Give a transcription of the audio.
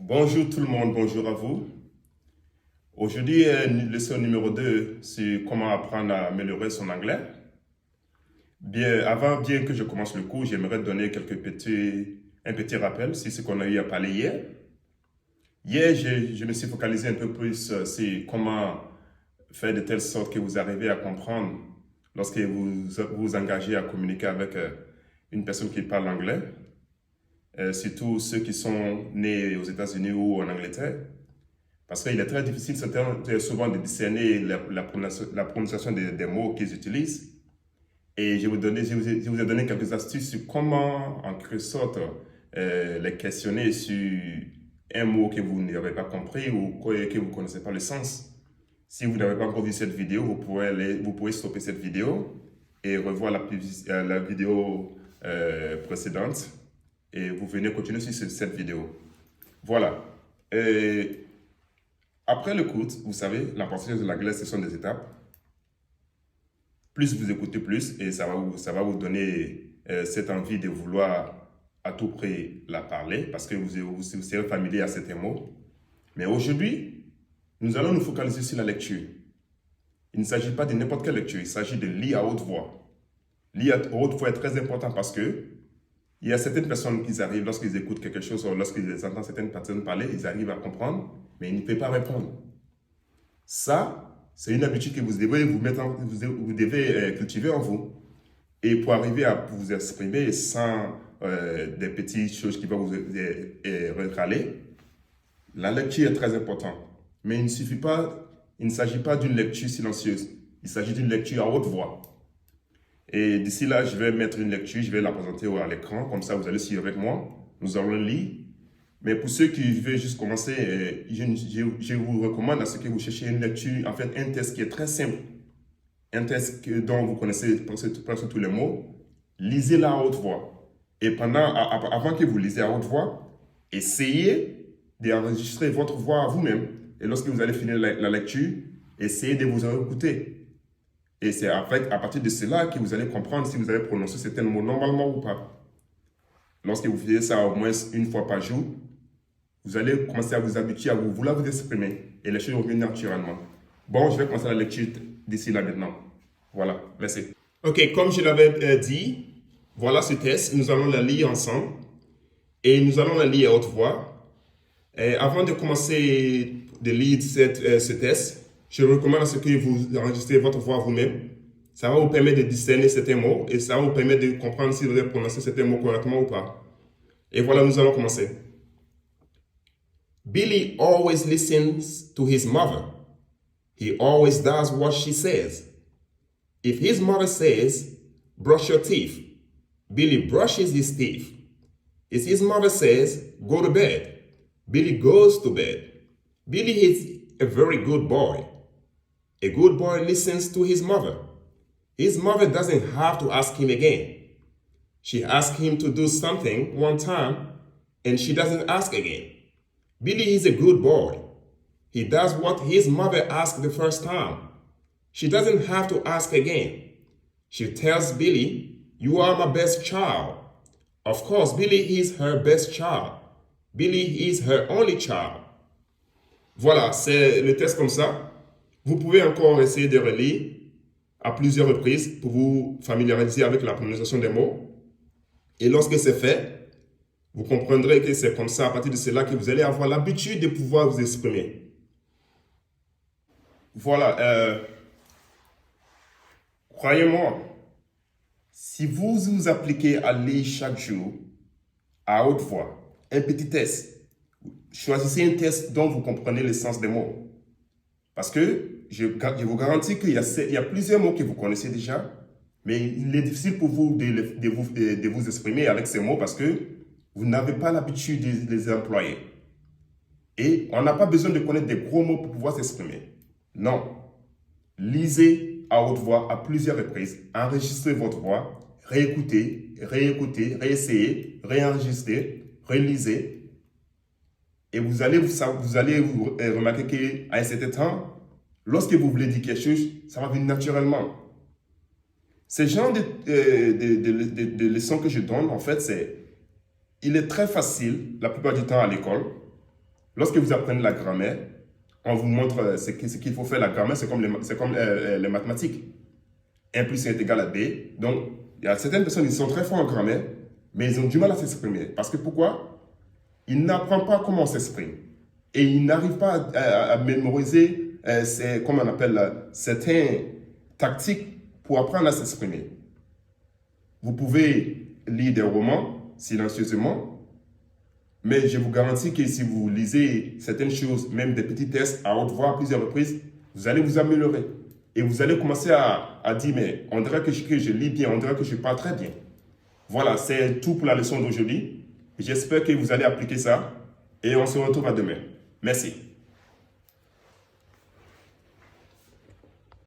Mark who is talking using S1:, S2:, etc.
S1: Bonjour tout le monde, bonjour à vous. Aujourd'hui, leçon numéro 2, c'est comment apprendre à améliorer son anglais. Bien que je commence le cours, j'aimerais donner un petit rappel sur ce qu'on a eu à parler hier. Hier, je me suis focalisé un peu plus sur comment faire de telle sorte que vous arrivez à comprendre lorsque vous vous engagez à communiquer avec une personne qui parle anglais, surtout ceux qui sont nés aux États-Unis ou en Angleterre. Parce qu'il est très difficile souvent de discerner la prononciation des mots qu'ils utilisent. Et je vous ai donné quelques astuces sur comment, en quelque sorte, les questionner sur un mot que vous n'avez pas compris ou que vous ne connaissez pas le sens. Si vous n'avez pas encore vu cette vidéo, vous pouvez stopper cette vidéo et revoir la vidéo précédente. Et vous venez continuer sur cette vidéo. Voilà. Après le cours, vous savez, l'apprentissage de l'anglais, ce sont des étapes. Plus vous écoutez plus, et ça va vous donner cette envie de vouloir à tout prix la parler, parce que vous serez familier à certains mots. Mais aujourd'hui, nous allons nous focaliser sur la lecture. Il ne s'agit pas de n'importe quelle lecture, il s'agit de lire à haute voix. Lire à haute voix est très important parce que il y a certaines personnes qui arrivent, lorsqu'ils écoutent quelque chose ou lorsqu'ils entendent certaines personnes parler, ils arrivent à comprendre, mais ils ne peuvent pas répondre. Ça, c'est une habitude que vous devez cultiver en vous. Et pour arriver à vous exprimer sans des petites choses qui vont vous râler, la lecture est très importante. Mais il ne s'agit pas d'une lecture silencieuse. Il s'agit d'une lecture à haute voix. Et d'ici là, je vais mettre une lecture, je vais la présenter à l'écran, comme ça vous allez suivre avec moi. Nous allons lire. Mais pour ceux qui veulent juste commencer, je vous recommande à ce que vous cherchiez une lecture, en fait un test qui est très simple. Un test dont vous connaissez presque tous les mots. Lisez-la à haute voix. Et avant que vous lisez à haute voix, essayez d'enregistrer votre voix à vous-même. Et lorsque vous allez finir la lecture, essayez de vous en écouter. Et c'est à partir de cela que vous allez comprendre si vous allez prononcer certains mots normalement ou pas. Lorsque vous faites ça au moins une fois par jour, vous allez commencer à vous habituer à vouloir vous exprimer. Et les choses vont venir naturellement. Bon, je vais commencer la lecture d'ici là maintenant. Voilà, merci. Ok, comme je l'avais dit, voilà ce test. Nous allons la lire ensemble. Et nous allons la lire à haute voix. Et avant de commencer de lire ce test, je recommande à ce que vous enregistrez votre voix vous-même. Ça va vous permettre de discerner certains mots et ça va vous permettre de comprendre si vous allez prononcer certains mots correctement ou pas. Et voilà, nous allons commencer. Billy always listens to his mother. He always does what she says. If his mother says, brush your teeth, Billy brushes his teeth. If his mother says, go to bed, Billy goes to bed. Billy is a very good boy. A good boy listens to his mother. His mother doesn't have to ask him again. She asked him to do something one time, and she doesn't ask again. Billy is a good boy. He does what his mother asked the first time. She doesn't have to ask again. She tells Billy, you are my best child. Of course, Billy is her best child. Billy is her only child. Voilà, c'est le test comme ça. Vous pouvez encore essayer de relire à plusieurs reprises pour vous familiariser avec la prononciation des mots. Et lorsque c'est fait, vous comprendrez que c'est comme ça, à partir de cela, que vous allez avoir l'habitude de pouvoir vous exprimer. Voilà. Croyez-moi, si vous vous appliquez à lire chaque jour à haute voix, un petit test, choisissez un test dont vous comprenez le sens des mots. Parce que je vous garantis qu'il y a plusieurs mots que vous connaissez déjà, mais il est difficile pour vous de vous exprimer avec ces mots parce que vous n'avez pas l'habitude de les employer. Et on n'a pas besoin de connaître des gros mots pour pouvoir s'exprimer. Non. Lisez à haute voix à plusieurs reprises, enregistrez votre voix, réécoutez, réessayez, réenregistrez, relisez. Et vous allez remarquer qu'à un certain temps, lorsque vous voulez dire quelque chose, ça va venir naturellement. Ce genre de leçons que je donne, en fait, il est très facile, la plupart du temps à l'école, Lorsque vous apprenez la grammaire, on vous montre ce qu'il faut faire. La grammaire, c'est comme les mathématiques. 1 plus 1 est égal à B. Donc, il y a certaines personnes qui sont très forts en grammaire, mais ils ont du mal à s'exprimer. Parce que pourquoi? Ils n'apprennent pas comment on s'exprime. Et ils n'arrivent pas à mémoriser, comment on appelle, certaines tactiques pour apprendre à s'exprimer. Vous pouvez lire des romans silencieusement, mais je vous garantis que si vous lisez certaines choses, même des petits tests à haute voix à plusieurs reprises, vous allez vous améliorer. Et vous allez commencer à dire, mais on dirait que je lis bien, on dirait que je parle très bien. Voilà, c'est tout pour la leçon d'aujourd'hui. J'espère que vous allez appliquer ça et on se retrouve à demain. Merci.